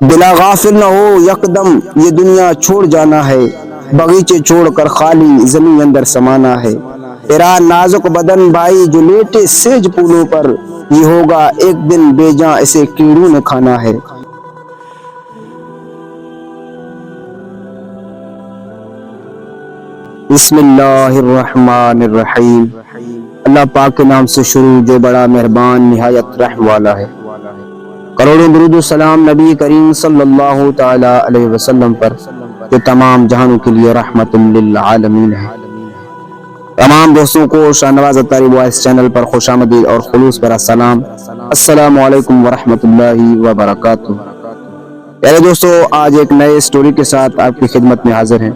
بلا غافل نہ ہو یکدم یہ دنیا چھوڑ جانا ہے، بغیچے چھوڑ کر خالی زمین اندر سمانا ہے۔ تیرا نازک بدن بھائی جو لیٹے سیج پھولوں پر، یہ ہوگا ایک دن بے جاں اسے کیڑوں نے کھانا ہے۔ بسم اللہ الرحمن الرحیم۔ اللہ پاک کے نام سے شروع جو بڑا مہربان نہایت رحم والا ہے۔ کروڑوں درود و سلام نبی کریم صلی اللہ تعالی علیہ وسلم پر جو تمام جہانوں کے لیے رحمت للعالمین ہے۔ تمام دوستوں کو شاہنواز اتاری وائس چینل پر خوش آمدید اور خلوص برا سلام۔ السلام علیکم ورحمت اللہ وبرکاتہ۔ پیارے دوستو، آج ایک نئے سٹوری کے ساتھ آپ کی خدمت میں حاضر ہیں۔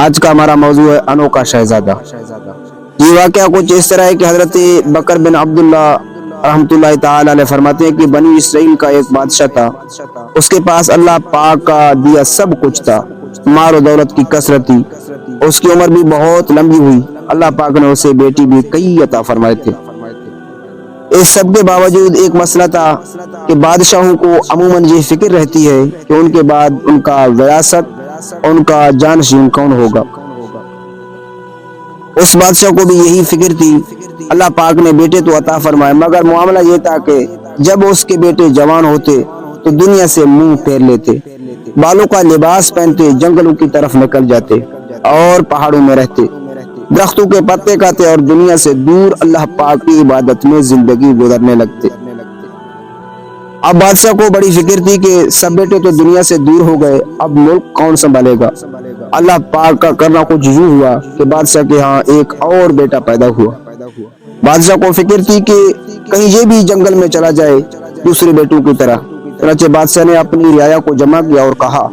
آج کا ہمارا موضوع ہے انوکھا شہزادہ۔ یہ واقعہ کچھ اس طرح ہے کہ حضرت بکر بن عبداللہ رحمۃ اللہ تعالی علیہ فرماتے ہیں کہ بنی اسرائیل کا ایک بادشاہ تھا، اس کے پاس اللہ پاک کا دیا سب کچھ تھا، مال و دولت کی کثرت تھی، اس کی عمر بھی بہت لمبی ہوئی، اللہ پاک نے اسے بیٹی بھی کئی عطا فرمائے تھے۔ اس سب کے باوجود ایک مسئلہ تھا کہ بادشاہوں کو عموماً یہ فکر رہتی ہے کہ ان کے بعد ان کا وراثت، ان کا جانشین کون ہوگا۔ اس بادشاہ کو بھی یہی فکر تھی۔ اللہ پاک نے بیٹے تو عطا فرمائے، مگر معاملہ یہ تھا کہ جب اس کے بیٹے جوان ہوتے تو دنیا سے منہ پھیر لیتے، بالوں کا لباس پہنتے، جنگلوں کی طرف نکل جاتے اور پہاڑوں میں رہتے، درختوں کے پتے کھاتے اور دنیا سے دور اللہ پاک کی عبادت میں زندگی گزارنے لگتے۔ اب بادشاہ کو بڑی فکر تھی کہ سب بیٹے تو دنیا سے دور ہو گئے، اب ملک کون سنبھالے گا۔ اللہ پاک کا کرنا کچھ یوں ہوا کہ بادشاہ کے ہاں ایک اور بیٹا پیدا ہوا۔ بادشاہ کو فکر تھی کہ کہیں یہ بھی جنگل میں چلا جائے دوسرے بیٹوں کی طرح۔ چنانچہ بادشاہ نے اپنی رعایا کو جمع کیا اور کہا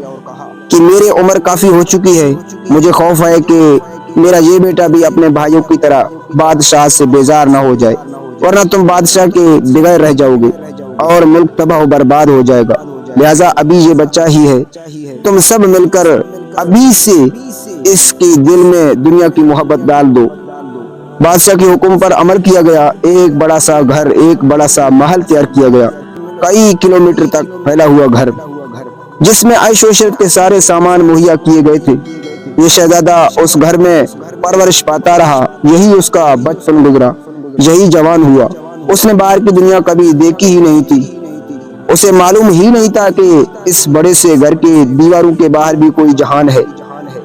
کہ میری عمر کافی ہو چکی ہے، مجھے خوف ہے کہ میرا یہ بیٹا بھی اپنے بھائیوں کی طرح بادشاہ سے بیزار نہ ہو جائے، ورنہ تم بادشاہ کے بغیر رہ جاؤ گے اور ملک تباہ و برباد ہو جائے گا، لہٰذا ابھی یہ بچہ ہی ہے، تم سب مل کر ابھی سے اس کے دل میں دنیا کی محبت ڈال دو۔ بادشاہ کے حکم پر عمل کیا گیا، ایک بڑا سا گھر، ایک بڑا سا محل تیار کیا گیا، کئی کلومیٹر تک پھیلا ہوا گھر، جس میں عیش و عشرت کے سارے سامان مہیا کیے گئے تھے۔ یہ شہزادہ اس گھر میں پرورش پاتا رہا، یہی اس کا بچپن گزرا، یہی جوان ہوا۔ اس نے باہر کی دنیا کبھی دیکھی ہی نہیں تھی، اسے معلوم ہی نہیں تھا کہ اس بڑے سے گھر کے دیواروں کے باہر بھی کوئی جہان ہے،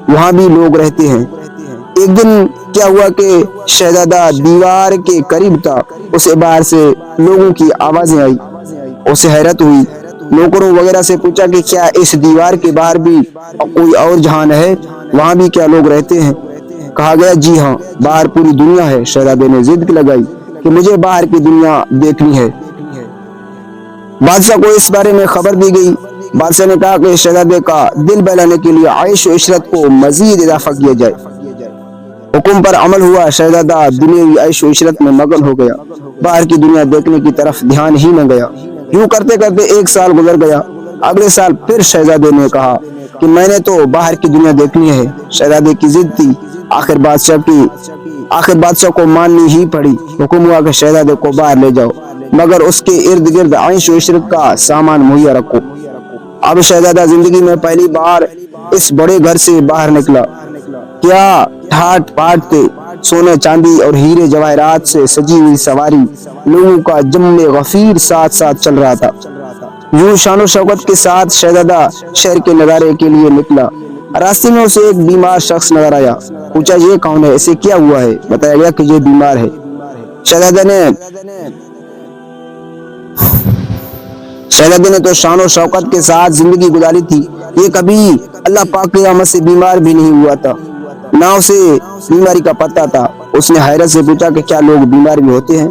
وہاں بھی لوگ رہتے ہیں۔ ایک دن کیا ہوا کہ شہزادہ دیوار کے قریب تھا، اسے باہر سے لوگوں کی آوازیں آئی، اسے حیرت ہوئی، نوکروں وغیرہ سے پوچھا کہ کیا اس دیوار کے باہر بھی کوئی اور جہان ہے، وہاں بھی کیا لوگ رہتے ہیں؟ کہا گیا جی ہاں، باہر پوری دنیا ہے۔ شہزادے نے ضد لگائی کہ مجھے باہر کی دنیا دیکھنی ہے۔ بادشاہ کو اس بارے میں خبر دی گئی۔ بادشاہ نے کہا کہ شہزادے کا دل بہلانے کے لیے عیش و عشرت کو مزید اضافہ کیا جائے۔ حکم پر عمل ہوا، شہزادہ دنیاوی عیش و عشرت میں مگن ہو گیا، باہر کی دنیا دیکھنے کی طرف دھیان ہی نہ گیا۔ یوں کرتے کرتے ایک سال گزر گیا۔ اگلے سال پھر شہزادے نے کہا کہ میں نے تو باہر کی دنیا دیکھنی ہے۔ شہزادے کی ضد تھی، آخر بادشاہ کو ماننی ہی پڑی۔ حکم ہوا کہ شہزادے کو باہر لے جاؤ، مگر اس کے ارد گرد عیش و عشرت کا سامان مہیا رکھو۔ اب شہزادہ زندگی میں پہلی بار اس بڑے گھر سے باہر نکلا۔ کیا ٹھاٹ پاٹ تھے، سونے چاندی اور ہیرے جواہرات سے سجی ہوئی سواری، لوگوں کا جم غفیر ساتھ ساتھ چل رہا تھا۔ یوں شان و شوکت کے ساتھ شہزادہ شہر کے نظارے کے لیے نکلا۔ راستے میں اسے ایک بیمار شخص نظر آیا۔ پوچھا یہ کون ہے، اسے کیا ہوا ہے؟ بتایا گیا کہ یہ بیمار ہے۔ شہزادے نے تو شان و شوکت کے ساتھ زندگی گزاری تھی، یہ کبھی اللہ پاک کی رحمت سے بیمار بھی نہیں ہوا تھا، نہ اسے بیماری کا پتہ تھا۔ اس نے حیرت سے پوچھا کہ کیا لوگ بیمار بھی ہوتے ہیں؟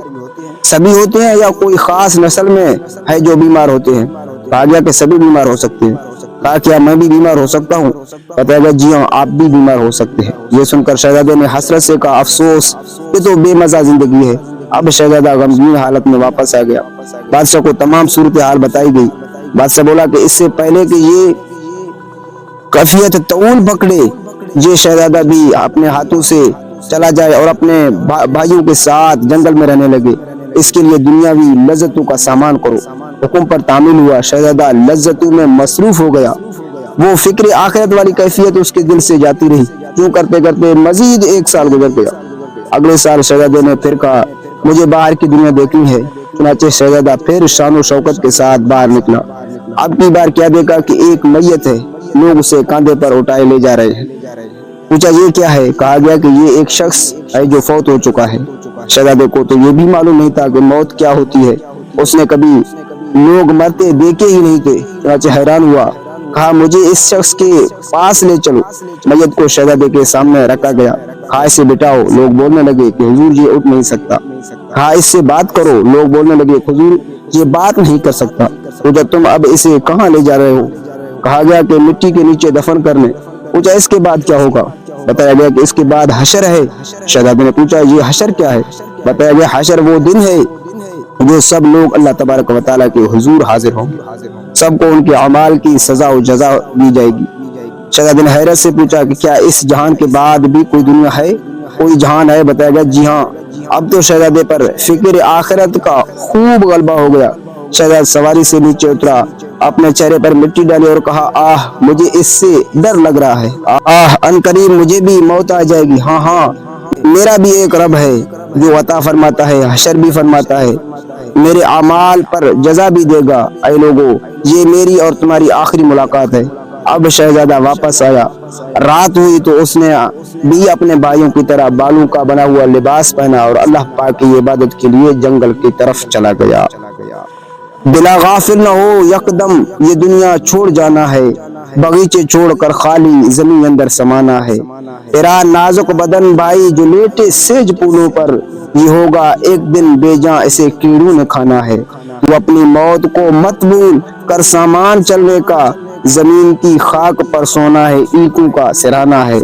سبھی ہوتے ہیں یا کوئی خاص نسل میں ہے جو بیمار ہوتے ہیں؟ کہا گیا کہ سبھی بیمار ہو سکتے ہیں۔ کہا کیا میں بھی بیمار ہو سکتا ہوں؟ بتایا گیا جی ہاں، آپ بھی بیمار ہو سکتے ہیں۔ یہ سن کر شہزادے نے حسرت سے کہا افسوس، یہ تو بے مزہ زندگی ہے۔ اب شہزادہ غمگین حالت میں واپس آ گیا۔ بادشاہ کو تمام صورتحال بتائی گئی۔ بادشاہ بولا کہ اس سے پہلے کہ یہ کیفیت طول پکڑے، یہ شہزادہ بھی اپنے ہاتھوں سے چلا جائے اور اپنے بھائیوں کے ساتھ جنگل میں رہنے لگے، اس کے لیے دنیاوی لذتوں کا سامان کرو۔ حکم پر تعمیل ہوا، شہزادہ لذتوں میں مصروف ہو گیا۔ وہ فکر آخرت والی کیفیت اس کے دل سے جاتی رہی۔ یوں کرتے کرتے مزید 1 سال گزر گیا۔ اگلے سال شہزادے نے پھر کہا مجھے باہر کی دنیا دیکھنی ہے۔ چنانچہ شہزادہ پھر شان و شوکت کے ساتھ باہر نکلا۔ اب کی بار کیا دیکھا کہ ایک میت ہے، لوگ اسے کاندھے پر اٹھائے لے جا رہے ہیں۔ پوچھا یہ کیا ہے؟ کہا گیا کہ یہ ایک شخص ہے جو فوت ہو چکا ہے۔ شہزادے کو تو یہ بھی معلوم نہیں تھا کہ موت کیا ہوتی ہے، اس نے کبھی لوگ مرتے دیکھے ہی نہیں تھے۔ چنانچہ حیران ہوا، کہا مجھے اس شخص کے پاس لے چلو۔ میت کو شہزادے کے سامنے رکھا گیا۔ کہا اسے بٹھاؤ۔ لوگ بولنے لگے کہ حضور یہ اٹھ نہیں سکتا۔ کہا اس سے بات کرو۔ لوگ بولنے لگے حضور یہ بات نہیں کر سکتا۔ پوچھا تم اب اسے کہاں لے جا رہے ہو؟ کہا گیا کہ مٹی کے نیچے دفن کرنے۔ پوچھا اس کے بعد کیا ہوگا؟ بتایا گیا کہ اس کے بعد حشر ہے۔ شہزادے نے پوچھا یہ حشر کیا ہے؟ بتایا گیا حشر وہ دن ہے جو سب لوگ اللہ تبارک و تعالیٰ کے حضور حاضر ہوں گے، سب کو ان کے اعمال کی سزا و جزا دی جائے گی۔ شہزادے نے حیرت سے پوچھا کہ کیا اس جہان کے بعد بھی کوئی دنیا ہے، کوئی جہان ہے؟ بتایا گیا جی ہاں۔ اب تو شہزادے پر فکر آخرت کا خوب غلبہ ہو گیا۔ شہزادہ سواری سے نیچے اترا، اپنے چہرے پر مٹی ڈالی اور کہا آہ مجھے اس سے ڈر لگ رہا ہے، آہ ان قریب مجھے بھی موت آ جائے گی۔ ہاں ہاں میرا بھی ایک رب ہے جو عطا فرماتا ہے، حشر بھی فرماتا ہے، میرے اعمال پر جزا بھی دے گا۔ اے لوگو یہ میری اور تمہاری آخری ملاقات ہے۔ اب شہزادہ واپس آیا۔ رات ہوئی تو اس نے بھی اپنے بھائیوں کی طرح بالوں کا بنا ہوا لباس پہنا اور اللہ پاک کی عبادت کے لیے جنگل کی طرف چلا گیا۔ بلا غافل نہ ہو یکدم یہ دنیا چھوڑ جانا ہے، بغیچے چھوڑ کر خالی زمین اندر سمانا ہے۔ تیرا نازک بدن بھائی جو لیٹے سیج پھولوں پر، یہ ہوگا ایک دن بے جاں اسے کیڑوں نے کھانا ہے۔ تو اپنی موت کو مت بھول کر سامان چلنے کا، زمین کی خاک پر سونا ہے اینٹوں کا سرانا ہے۔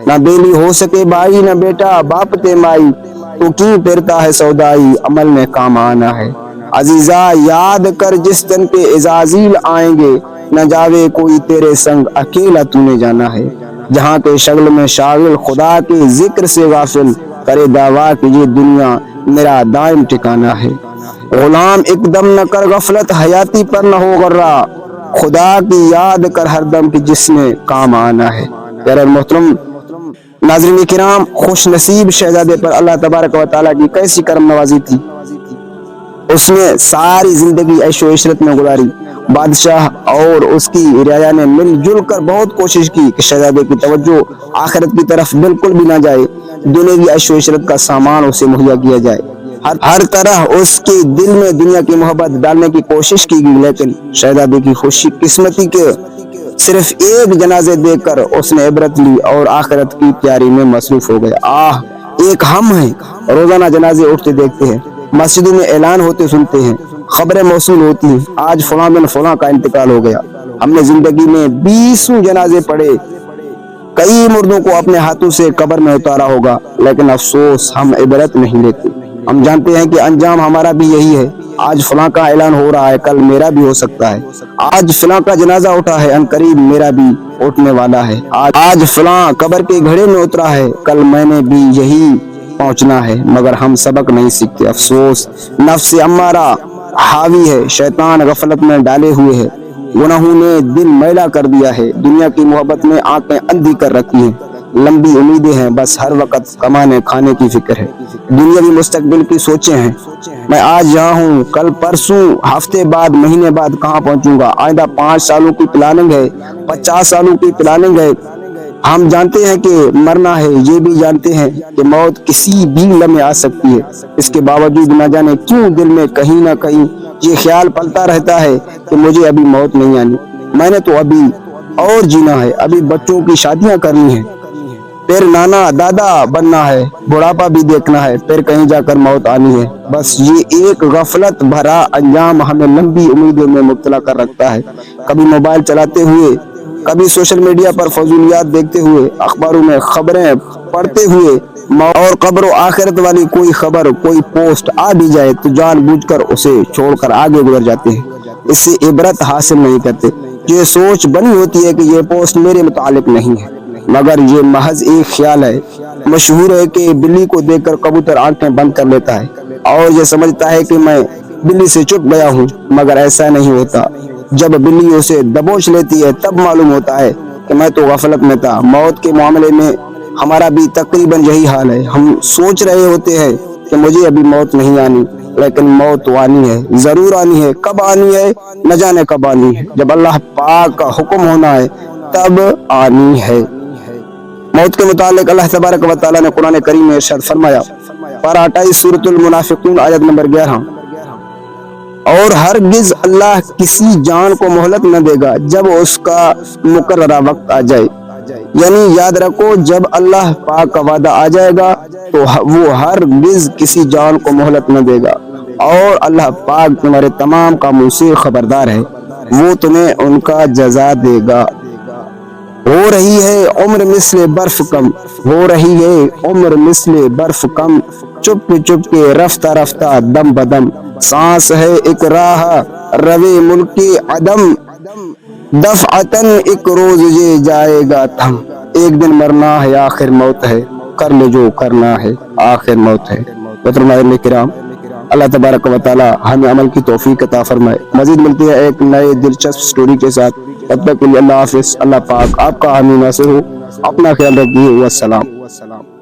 نہ بیلی ہو سکے بھائی نہ بیٹا باپ تے مائی، تو کیوں پھرتا ہے سودائی عمل میں کام آنا ہے۔ عزیزا یاد کر جس دن پہ عزازیل آئیں گے، نہ جاوے کوئی تیرے سنگ اکیلا تو نے جانا ہے۔ جہاں کے شغل میں شاغل خدا کے ذکر سے غافل، کرے دعویٰ کہ یہ دنیا میرا دائم ٹھکانا ہے۔ غلام ایک دم نہ کر غفلت حیاتی پر نہ ہو غرہ، خدا کی یاد کر ہر دم کہ جس میں کام آنا ہے۔ پیارے محترم ناظرین کرام، خوش نصیب شہزادے پر اللہ تبارک و تعالیٰ کی کیسی کرم نوازی تھی۔ اس نے ساری زندگی عیش و عشرت میں گزاری۔ بادشاہ اور اس کی رعایا نے مل جل کر بہت کوشش کی کہ شہزادے کی توجہ آخرت کی طرف بالکل بھی نہ جائے، دنیاوی عیش و عشرت کا سامان اسے مہیا کیا جائے۔ ہر طرح اس کے دل میں دنیا کی محبت ڈالنے کی کوشش کی گئی، لیکن شہزادے کی خوشی قسمتی کے صرف ایک جنازے دیکھ کر اس نے عبرت لی اور آخرت کی تیاری میں مصروف ہو گیا۔ آہ ایک ہم ہیں، روزانہ جنازے اٹھتے دیکھتے ہیں، مسجدوں میں اعلان ہوتے سنتے ہیں، خبریں موصول ہوتی ہیں آج فلاں بن فلاں کا انتقال ہو گیا۔ ہم نے زندگی میں 20 جنازے پڑھے، کئی مردوں کو اپنے ہاتھوں سے قبر میں اتارا ہوگا، لیکن افسوس ہم عبرت نہیں لیتے۔ ہم جانتے ہیں کہ انجام ہمارا بھی یہی ہے۔ آج فلاں کا اعلان ہو رہا ہے، کل میرا بھی ہو سکتا ہے۔ آج فلاں کا جنازہ اٹھا ہے، ان قریب میرا بھی اٹھنے والا ہے۔ آج فلاں قبر کے گھڑے میں اترا ہے، کل میں نے بھی یہی پہنچنا ہے، مگر ہم سبق نہیں سیکھتے۔ افسوس نفس امارہ حاوی ہے، شیطان غفلت میں ڈالے ہوئے ہے، گناہوں نے دل میلا کر دیا ہے، دنیا کی محبت میں آنکھیں اندھی کر رکھی ہیں، لمبی امیدیں ہیں، بس ہر وقت کمانے کھانے کی فکر ہے، دنیاوی مستقبل کی سوچیں ہیں۔ میں آج یہاں ہوں، کل پرسوں ہفتے بعد مہینے بعد کہاں پہنچوں گا۔ آئندہ 5 سالوں کی پلاننگ ہے، 50 سالوں کی پلاننگ ہے۔ ہم جانتے ہیں کہ مرنا ہے، یہ بھی جانتے ہیں کہ موت کسی بھی لمحے آ سکتی ہے۔ اس کے باوجود نہ جانے کیوں دل میں کہیں نہ کہیں یہ خیال پلتا رہتا ہے کہ مجھے ابھی موت نہیں آنی، میں نے تو ابھی اور جینا ہے، ابھی بچوں کی شادیاں کرنی ہیں، پھر نانا دادا بننا ہے، بڑھاپا بھی دیکھنا ہے، پھر کہیں جا کر موت آنی ہے۔ بس یہ ایک غفلت بھرا انجام ہمیں لمبی امیدوں میں مبتلا کر رکھتا ہے۔ کبھی موبائل چلاتے ہوئے، کبھی سوشل میڈیا پر فضولیات دیکھتے ہوئے، اخباروں میں خبریں پڑھتے ہوئے، اور قبر و آخرت والی کوئی خبر، کوئی پوسٹ آ بھی جائے تو جان بوجھ کر اسے چھوڑ کر آگے گزر جاتے ہیں، اس سے عبرت حاصل نہیں کرتے۔ یہ سوچ بنی ہوتی ہے کہ یہ پوسٹ میرے متعلق نہیں ہے، مگر یہ محض ایک خیال ہے۔ مشہور ہے کہ بلی کو دیکھ کر کبوتر آنکھیں بند کر لیتا ہے اور یہ سمجھتا ہے کہ میں بلی سے چھپ گیا ہوں، مگر ایسا نہیں ہوتا۔ جب بلی اسے دبوچ لیتی ہے تب معلوم ہوتا ہے کہ میں تو غفلت میں تھا۔ موت کے معاملے میں ہمارا بھی تقریباً یہی حال ہے۔ ہم سوچ رہے ہوتے ہیں کہ مجھے ابھی موت نہیں آنی، لیکن موت تو آنی ہے، ضرور آنی ہے۔ کب آنی ہے نہ جانے کب آنی ہے، جب اللہ پاک کا حکم ہونا ہے تب آنی ہے۔ موت کے متعلق اللہ تبارک و تعالیٰ نے قرآن کریم میں ارشاد فرمایا، پارہ 28 سورۃ المنافقون آیت نمبر 11، اور ہرگز اللہ کسی جان کو مہلت نہ دے گا جب اس کا مقررہ وقت آ جائے۔ یعنی یاد رکھو، جب اللہ پاک کا وعدہ آ جائے گا تو وہ ہرگز کسی جان کو مہلت نہ دے گا، اور اللہ پاک تمہارے تمام کاموں سے خبردار ہے، وہ تمہیں ان کا جزا دے گا۔ ہو رہی ہے عمر مثل برف کم، ہو رہی ہے عمر مثل برف کم، چپ چپ کے رفتہ رفتہ دم بدم، سانس ہے ایک راہ روے ملک عدم، دفعتن ایک روز یہ جائے گا تھم۔ ایک دن مرنا ہے آخر موت ہے، کر لے جو کرنا ہے آخر موت ہے۔ محترمین کرام، اللہ تبارک و تعالی ہمیں عمل کی توفیق عطا فرمائے۔ مزید ملتے ہیں ایک نئے دلچسپ سٹوری کے ساتھ، تب تک کے لیے اللہ حافظ۔ اللہ پاک آپ کا حامی ناصر ہو، اپنا خیال رکھیے، والسلام۔